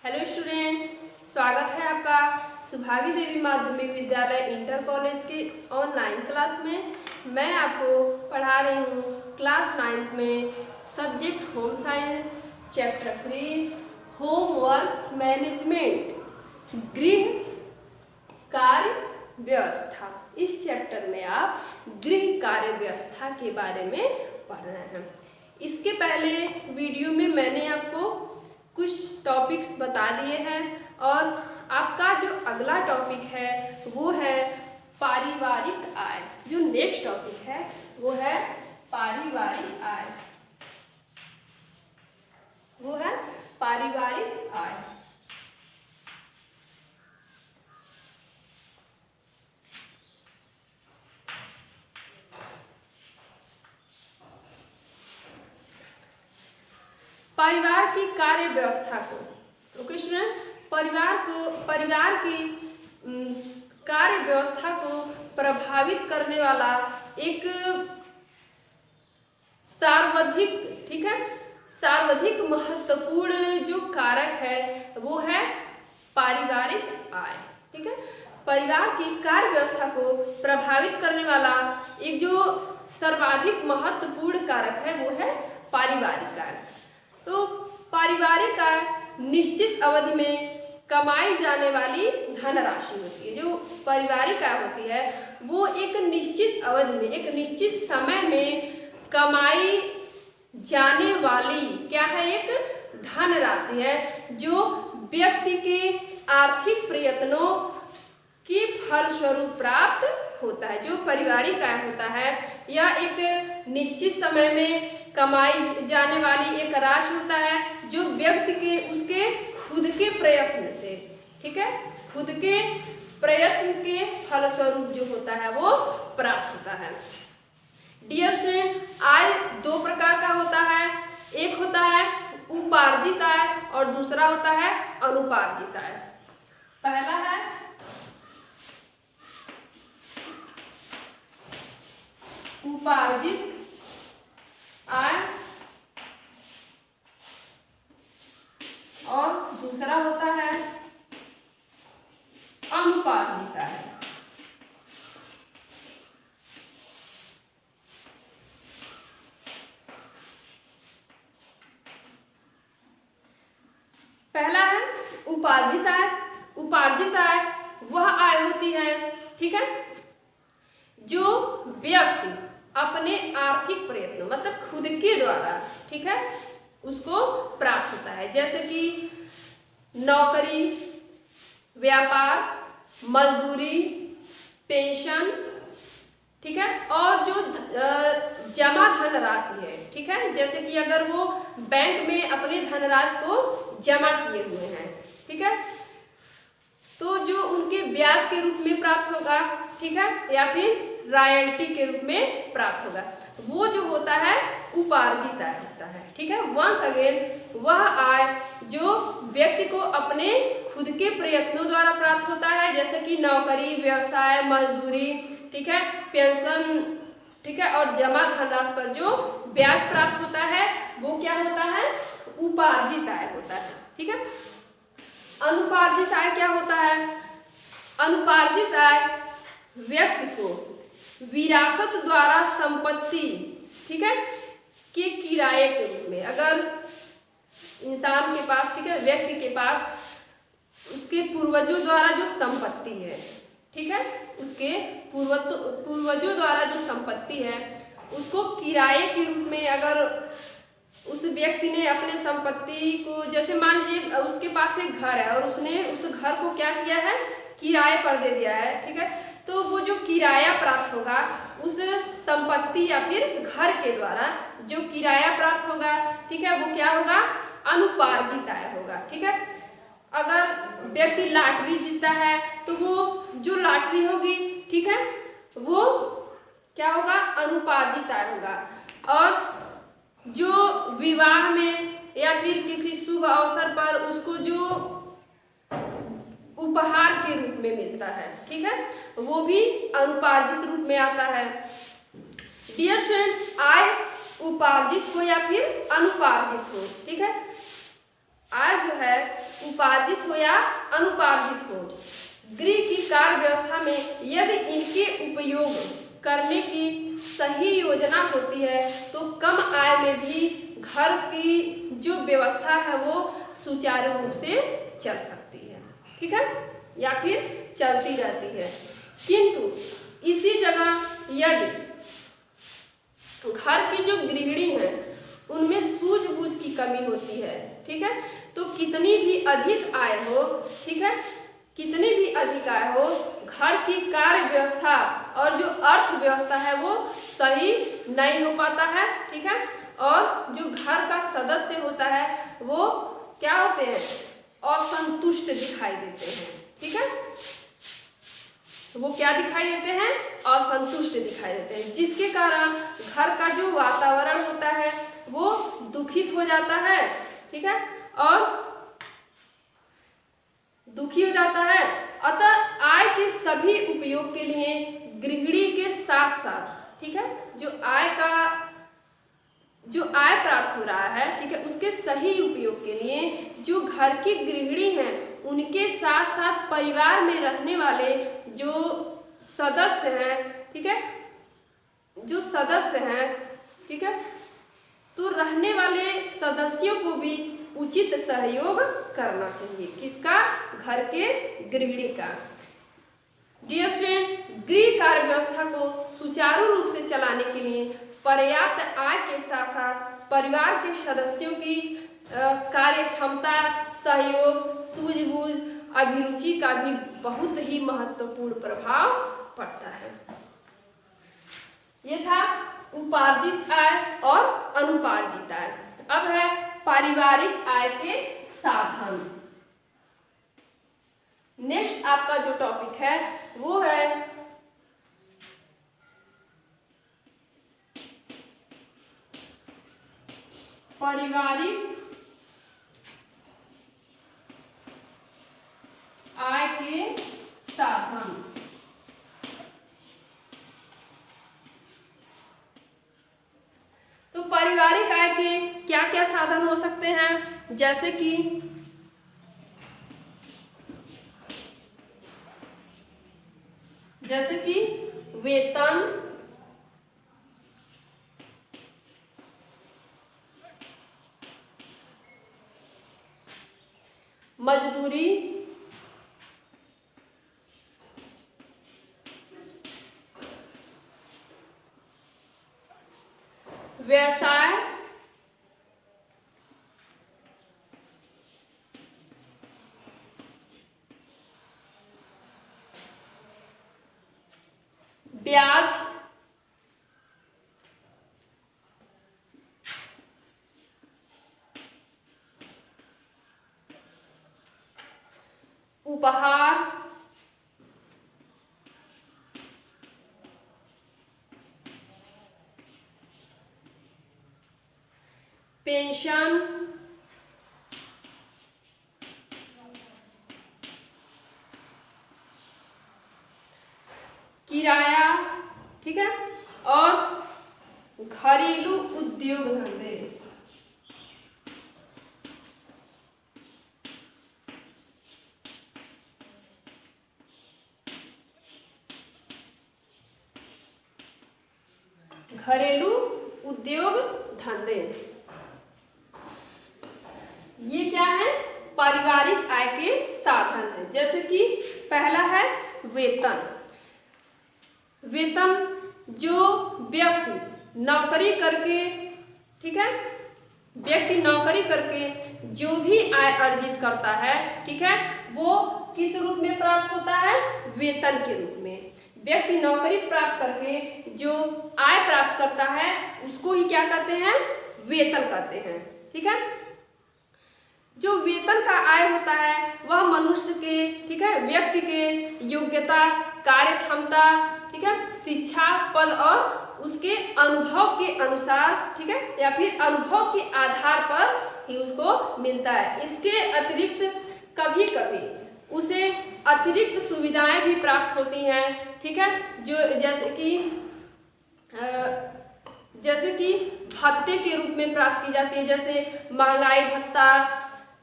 Hello student, स्वागत है आपका सुभागी देवी माध्यमिक विद्यालय इंटर कॉलेज के ऑनलाइन क्लास में। मैं आपको पढ़ा रही हूँ क्लास 9th में subject home science chapter 3 homeworks management गृह कार्य व्यवस्था। इस चैप्टर में आप गृह कार्य व्यवस्था के बारे में पढ़ रहे हैं। इसके पहले वीडियो में मैंने आपको कुछ टॉपिक्स बता दिए हैं और आपका जो अगला टॉपिक है वो है पारिवारिक आय। जो नेक्स्ट टॉपिक है वो है पारिवारिक आय, वो है पारिवारिक आय। परिवार की कार्य व्यवस्था को, ओके स्टूडेंट, परिवार की कार्य व्यवस्था को प्रभावित करने वाला एक सर्वाधिक, ठीक है, सर्वाधिक महत्वपूर्ण जो कारक है वो है पारिवारिक आय। ठीक है, परिवार की कार्य व्यवस्था को प्रभावित करने वाला एक जो सर्वाधिक महत्वपूर्ण कारक है वो है पारिवारिक आय। तो पारिवारिक आय निश्चित अवधि में कमाई जाने वाली धनराशि होती है। जो पारिवारिक आय होती है वो एक निश्चित अवधि में, एक निश्चित समय में कमाई जाने वाली क्या है, एक धनराशि है जो व्यक्ति के आर्थिक प्रयत्नों के फलस्वरूप प्राप्त होता है। जो पारिवारिक आय होता है यह एक निश्चित समय में कमाई जाने वाली एक राशि होता है जो व्यक्ति के उसके खुद के प्रयत्न से, ठीक है, खुद के प्रयत्न के फलस्वरूप जो होता है वो प्राप्त होता है। डियर फ्रेंड, आय दो प्रकार का होता है। एक होता है उपार्जित आय और दूसरा होता है अनुपार्जित आय। पहला है उपार्जित आय और दूसरा होता है अनुपार्जित आय। पहला है उपार्जित आय। उपार्जित आय वह आय होती है, ठीक है, जो व्यक्ति अपने आर्थिक प्रयत्नों मतलब खुद के द्वारा, ठीक है, उसको प्राप्त होता है। जैसे कि नौकरी, व्यापार, मजदूरी, पेंशन, ठीक है, और जो जमा धनराशि है, ठीक है, जैसे कि अगर वो बैंक में अपने धनराशि को जमा किए हुए हैं, ठीक है, तो जो उनके ब्याज के रूप में प्राप्त होगा, ठीक है, या फिर रॉयल्टी के रूप में प्राप्त होगा, वो जो होता है उपार्जित आय होता है। ठीक है, वंस अगेन वह आय जो व्यक्ति को अपने खुद के प्रयत्नों द्वारा प्राप्त होता है, जैसे कि नौकरी, व्यवसाय, मजदूरी, ठीक है, पेंशन, ठीक है, और जमा धनराशि पर जो ब्याज प्राप्त होता है वो क्या होता है, उपार्जित आय होता है। ठीक है, अनुपार्जित आय क्या होता है? अनुपार्जित आय व्यक्ति को विरासत द्वारा संपत्ति, ठीक है, के किराए के रूप में, अगर इंसान के पास, ठीक है, व्यक्ति के पास उसके पूर्वजों द्वारा जो संपत्ति है, ठीक है, उसके पूर्वजों द्वारा जो संपत्ति है उसको किराए के रूप में, अगर उस व्यक्ति ने अपने संपत्ति को, जैसे मान लीजिए उसके पास एक घर है और उसने उस घर को क्या किया है, किराए पर दे दिया है, ठीक है, तो वो जो किराया प्राप्त होगा उस संपत्ति या फिर घर के द्वारा जो किराया प्राप्त होगा, ठीक है, वो क्या होगा, अनुपार्जित आय होगा। ठीक है, अगर व्यक्ति लॉटरी जीतता है तो वो जो लॉटरी होगी, ठीक है, वो क्या होगा, अनुपार्जित आय होगा। और जो विवाह में या फिर किसी शुभ अवसर पर उसको जो उपहार के रूप में मिलता है, ठीक है, वो भी अनुपार्जित रूप में आता है। डियर फ्रेंड्स, आय उपार्जित हो या फिर अनुपार्जित हो, ठीक है, आय जो है उपार्जित हो या अनुपार्जित हो, गृह की कार्य व्यवस्था में यदि इनके उपयोग करने की सही योजना होती है तो कम आय में भी घर की जो व्यवस्था है वो सुचारू रूप से चल सकती है, ठीक है, या फिर चलती रहती है। किंतु इसी जगह यदि घर की जो गृहिणी है उनमें सूझबूझ की कमी होती है, ठीक है, तो कितनी भी अधिक आय हो, ठीक है, कितनी भी अधिक आय हो, घर की कार्य व्यवस्था और जो अर्थव्यवस्था है वो सही नहीं हो पाता है, ठीक है, और जो घर का सदस्य होता है वो क्या होते हैं, असंतुष्ट दिखाई देते हैं, ठीक है, वो क्या दिखाई देते हैं, असंतुष्ट दिखाई देते हैं, जिसके कारण घर का जो वातावरण होता है वो दुखित हो जाता है, ठीक है, और दुखी हो जाता है। अतः आय के सभी उपयोग के लिए गृहिणी के साथ साथ, ठीक है, जो आय प्राप्त हो रहा है, ठीक है, उसके सही उपयोग के लिए जो घर की गृहिणी हैं उनके साथ साथ परिवार में रहने वाले जो सदस्य हैं, ठीक है, जो सदस्य हैं, ठीक है, तो रहने वाले सदस्यों को भी उचित सहयोग करना चाहिए, किसका, घर के गृहिणी का। डियर फ्रेंड, गृह कार्य व्यवस्था को सुचारू रूप से चलाने के लिए पर्याप्त आय के साथ साथ परिवार के सदस्यों की कार्य क्षमता, सहयोग, सूझबूझ, अभिरुचि का भी बहुत ही महत्वपूर्ण प्रभाव पड़ता है। ये था उपार्जित आय और अनुपार्जित आय। अब है पारिवारिक आय के साधन। नेक्स्ट आपका जो टॉपिक है वो है पारिवारिक आय के साधन। तो पारिवारिक आय के क्या क्या साधन हो सकते हैं, जैसे कि वेतन, मजदूरी, व्यवसाय, ब्याज, उपहार, पेंशन, किराया, ठीक है, और घरेलू उद्योग धंधे। घरेलू उद्योग धंधे ये क्या है, पारिवारिक आय के साधन है। जैसे कि पहला है वेतन। वेतन जो व्यक्ति नौकरी करके, ठीक है, व्यक्ति नौकरी करके जो भी आय अर्जित करता है, ठीक है, वो किस रूप में प्राप्त होता है, वेतन के रूप में। व्यक्ति नौकरी प्राप्त करके जो आय प्राप्त करता है उसको ही क्या कहते हैं, वेतन कहते हैं, ठीक है। जो वेतन का आय होता है वह मनुष्य के, ठीक है, व्यक्ति के योग्यता, कार्य क्षमता, ठीक है, शिक्षा, पद और उसके अनुभव के अनुसार, ठीक है, या फिर अनुभव के आधार पर ही उसको मिलता है। इसके अतिरिक्त कभी कभी उसे अतिरिक्त सुविधाएं भी प्राप्त होती हैं, ठीक है, जो जैसे कि भत्ते के रूप में प्राप्त की जाती है, जैसे महंगाई भत्ता,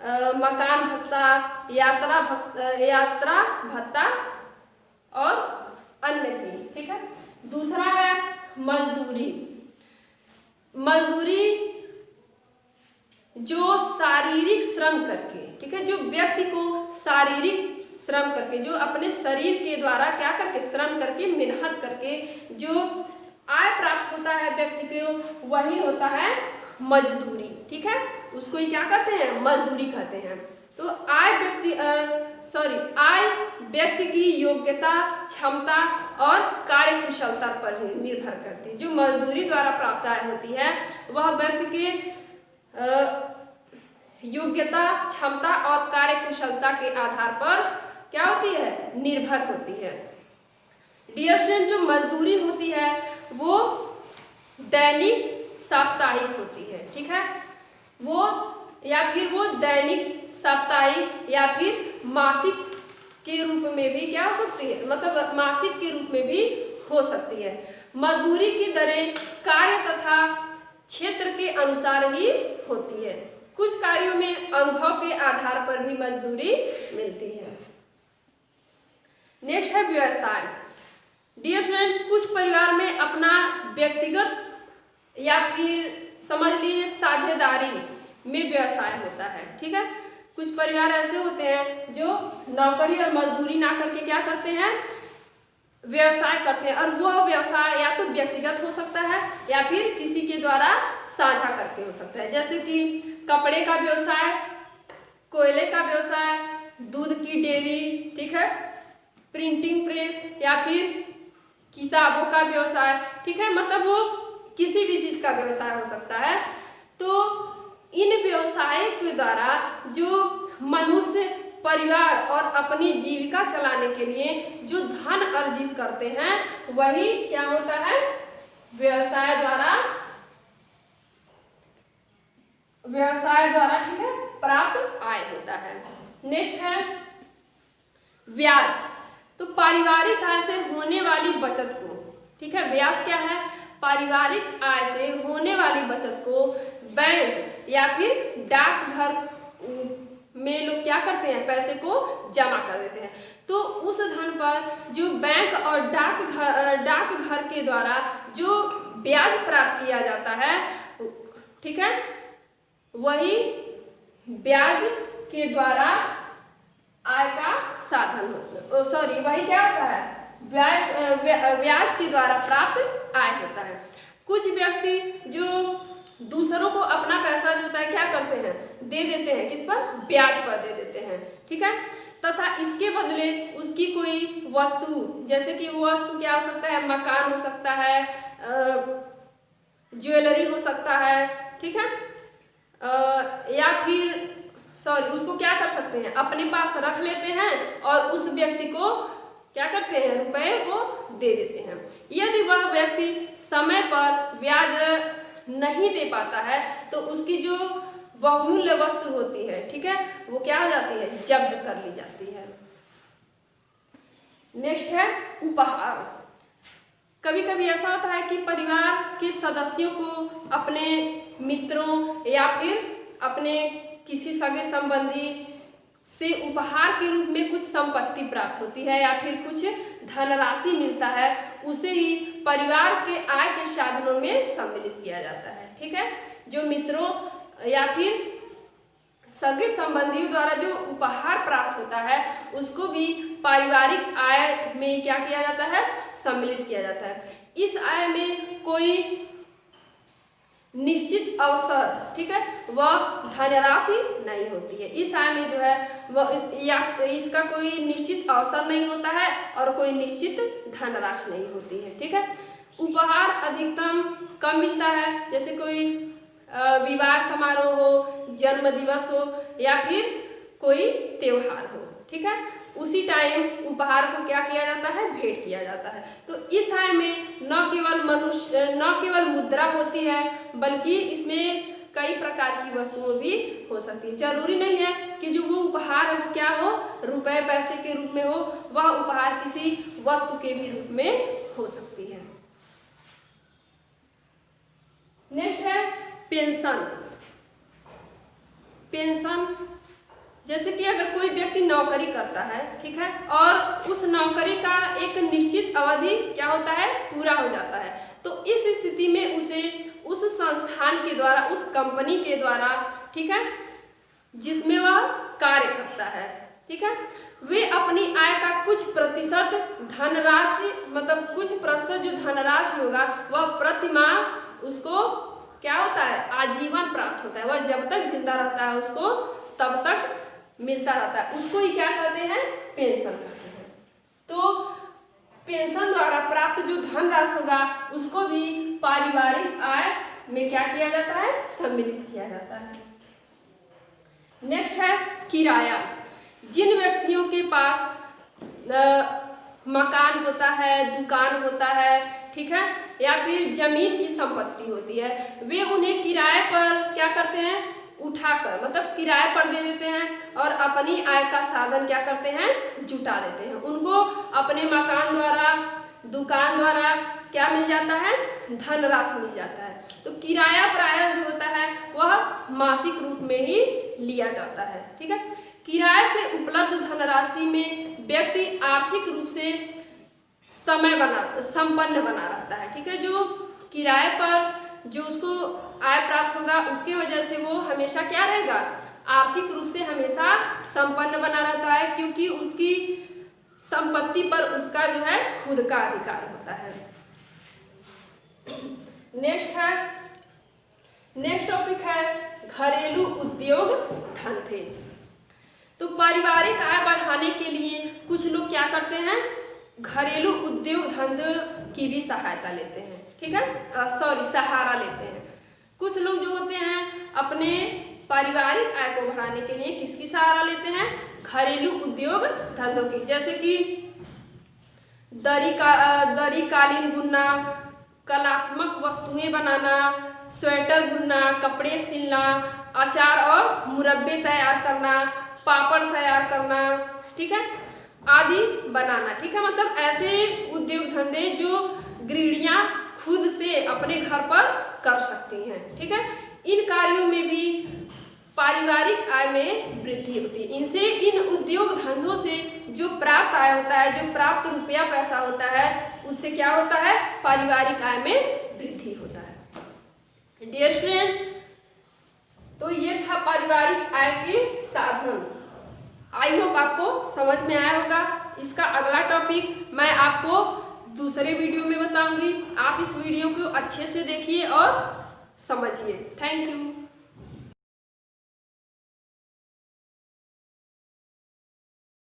मकान भत्ता, यात्रा भत्ता और अन्य भी। ठीक है। दूसरा है मजदूरी। मजदूरी जो शारीरिक श्रम करके, ठीक है, जो व्यक्ति को शारीरिक श्रम करके, जो अपने शरीर के द्वारा क्या करके, श्रम करके, मेहनत करके जो आय प्राप्त होता है व्यक्ति को, वही होता है मजदूरी। ठीक है, उसको ही क्या कहते हैं, मजदूरी कहते हैं। तो आय व्यक्ति की योग्यता, क्षमता और कार्यकुशलता पर निर्भर करती है। जो मजदूरी द्वारा प्राप्त आय होती है वह व्यक्ति के योग्यता, क्षमता और कार्यकुशलता के आधार पर क्या होती है, निर्भर होती है। डियर स्टूडेंट, जो मजदूरी होती है वो दैनिक, साप्ताहिक होती है। ठीक है, वो दैनिक, साप्ताहिक या फिर मासिक के रूप में भी क्या हो सकती है, मतलब मासिक के रूप में भी हो सकती है। मजदूरी की दरें कार्य तथा क्षेत्र के अनुसार ही होती है। कुछ कार्यों में अनुभव के आधार पर भी मजदूरी मिलती है। नेक्स्ट है व्यवसाय। डियर स्टूडेंट, कुछ परिवार में अपना व्यक्तिगत या फिर समझ लीजिए साझेदारी में व्यवसाय होता है। ठीक है, कुछ परिवार ऐसे होते हैं जो नौकरी और मजदूरी ना करके क्या करते हैं, व्यवसाय करते हैं। और वह व्यवसाय या तो व्यक्तिगत हो सकता है या फिर किसी के द्वारा साझा करके हो सकता है। जैसे कि कपड़े का व्यवसाय, कोयले का व्यवसाय, दूध की डेयरी, ठीक है, प्रिंटिंग प्रेस या फिर किताबों का व्यवसाय। ठीक है, मतलब वो किसी भी चीज का व्यवसाय हो सकता है। तो इन व्यवसाय के द्वारा जो मनुष्य परिवार और अपनी जीविका चलाने के लिए जो धन अर्जित करते हैं वही क्या होता है, व्यवसाय द्वारा ठीक है, प्राप्त आय होता है। नेक्स्ट है ब्याज। तो पारिवारिक आय से होने वाली बचत को, ठीक है, ब्याज क्या है, पारिवारिक आय से होने वाली बचत को बैंक या फिर डाकघर में लोग क्या करते हैं, पैसे को जमा कर देते हैं। तो उस धन पर जो बैंक और डाकघर के द्वारा जो ब्याज प्राप्त किया जाता है, ठीक है, वही ब्याज के द्वारा आय का साधन होता है। वही क्या होता है, ब्याज के द्वारा प्राप्त आय होता है। कुछ व्यक्ति जो दूसरों को अपना पैसा जो होता है क्या करते हैं, दे देते हैं, किस पर, ब्याज पर दे देते हैं। ठीक है, तथा इसके बदले उसकी कोई वस्तु, जैसे कि वो वस्तु क्या हो सकता है, मकान हो सकता है, ज्वेलरी हो सकता है, ठीक है, या फिर उसको क्या कर सकते हैं, अपने पास रख लेते हैं और उस व्यक्ति को क्या करते हैं, रुपए को दे देते हैं। यदि वह व्यक्ति समय पर ब्याज नहीं दे पाता है तो उसकी जो बहुमूल्य वस्तु होती है, ठीक है, वो क्या हो जाती है, जब्त कर ली जाती है। नेक्स्ट है उपहार। कभी कभी ऐसा होता है कि परिवार के सदस्यों को अपने मित्रों या फिर अपने किसी सगे संबंधी से उपहार के रूप में कुछ संपत्ति प्राप्त होती है या फिर कुछ धनराशि मिलता है, उसे ही परिवार के आय के साधनों में सम्मिलित किया जाता है। ठीक है, जो मित्रों या फिर सगे संबंधियों द्वारा जो उपहार प्राप्त होता है उसको भी पारिवारिक आय में क्या किया जाता है, सम्मिलित किया जाता है। इस आय में कोई निश्चित अवसर, ठीक है, वह धनराशि नहीं होती है। इस आय में जो है वह इसका कोई निश्चित अवसर नहीं होता है और कोई निश्चित धनराशि नहीं होती है। ठीक है, उपहार अधिकतम कम मिलता है, जैसे कोई विवाह समारोह हो, जन्म दिवस हो या फिर कोई त्योहार हो, ठीक है, उसी टाइम उपहार को क्या किया जाता है, भेंट किया जाता है। तो इस आय में न केवल मुद्रा होती है बल्कि इसमें कई प्रकार की वस्तुएं भी हो सकती है। जरूरी नहीं है कि जो वो उपहार है वो क्या हो, रुपए पैसे के रूप में हो, वह उपहार किसी वस्तु के भी रूप में हो सकती है। नेक्स्ट है पेंशन। पेंशन जैसे कि अगर कोई व्यक्ति नौकरी करता है, ठीक है, और उस नौकरी का एक निश्चित अवधि क्या होता है, पूरा हो जाता है, तो इस स्थिति में उसे उस संस्थान के द्वारा, उस कंपनी के द्वारा, ठीक है, जिसमें वह कार्य करता है, ठीक है, वे अपनी आय का कुछ प्रतिशत धनराशि, मतलब कुछ प्रतिशत जो धनराशि होगा वह प्रति माह उसको क्या होता है, आजीवन प्राप्त होता है। वह जब तक जिंदा रहता है उसको तब तक मिलता रहता है, उसको ही क्या कहते हैं, पेंशन कहते हैं। तो पेंशन द्वारा प्राप्त जो धनराशि होगा उसको भी पारिवारिक आय में क्या किया जाता है, सम्मिलित किया जाता है। नेक्स्ट है किराया। जिन व्यक्तियों के पास मकान होता है, दुकान होता है, ठीक है, या फिर जमीन की संपत्ति होती है, वे उन्हें किराए पर क्या करते हैं, उठाकर, मतलब किराए पर दे देते हैं और अपनी आय का साधन क्या करते हैं, जुटा देते हैं। उनको अपने मकान द्वारा, दुकान द्वारा क्या मिल जाता है, धनराशि मिल जाता है। तो किराया प्रायः जो होता है वह मासिक रूप में ही लिया जाता है, ठीक है। किराए से उपलब्ध धनराशि में व्यक्ति आर्थिक रूप से संपन्न बना रहता है, ठीक है। जो किराए पर जो उसको आय प्राप्त होगा उसके वजह से वो हमेशा क्या रहेगा, आर्थिक रूप से हमेशा संपन्न बना रहता है, क्योंकि उसकी संपत्ति पर उसका जो है खुद का अधिकार होता है। नेक्स्ट टॉपिक है घरेलू उद्योग धंधे। तो पारिवारिक आय बढ़ाने के लिए कुछ लोग क्या करते हैं, घरेलू उद्योग धंधे की भी सहायता लेते हैं, ठीक है, सहारा लेते हैं। कुछ लोग जो होते हैं अपने पारिवारिक आय को बढ़ाने के लिए किसकी सहारा लेते हैं, घरेलू उद्योग धंधों की, जैसे कि दरी कालीन बुनना, कलात्मक वस्तुएं बनाना, स्वेटर बुनना, कपड़े सिलना, अचार और मुरब्बे तैयार करना, पापड़ तैयार करना, ठीक है, आदि बनाना, ठीक है। मतलब ऐसे उद्योग धंधे जो गृहिणियां खुद से अपने घर पर कर सकती हैं, ठीक है। इन कार्यों में भी पारिवारिक आय में वृद्धि होती है। इनसे, इन उद्योग धंधों से जो प्राप्त आय होता है, जो प्राप्त रुपया पैसा होता है, उससे क्या होता है, पारिवारिक आय में वृद्धि होता है। डियर स्टूडेंट, तो ये था पारिवारिक आय के साधन। आई होप आपको समझ में आया होगा। इसका अगला टॉपिक मैं आपको दूसरे वीडियो में बताऊंगी। आप इस वीडियो को अच्छे से देखिए और समझिए। Thank you.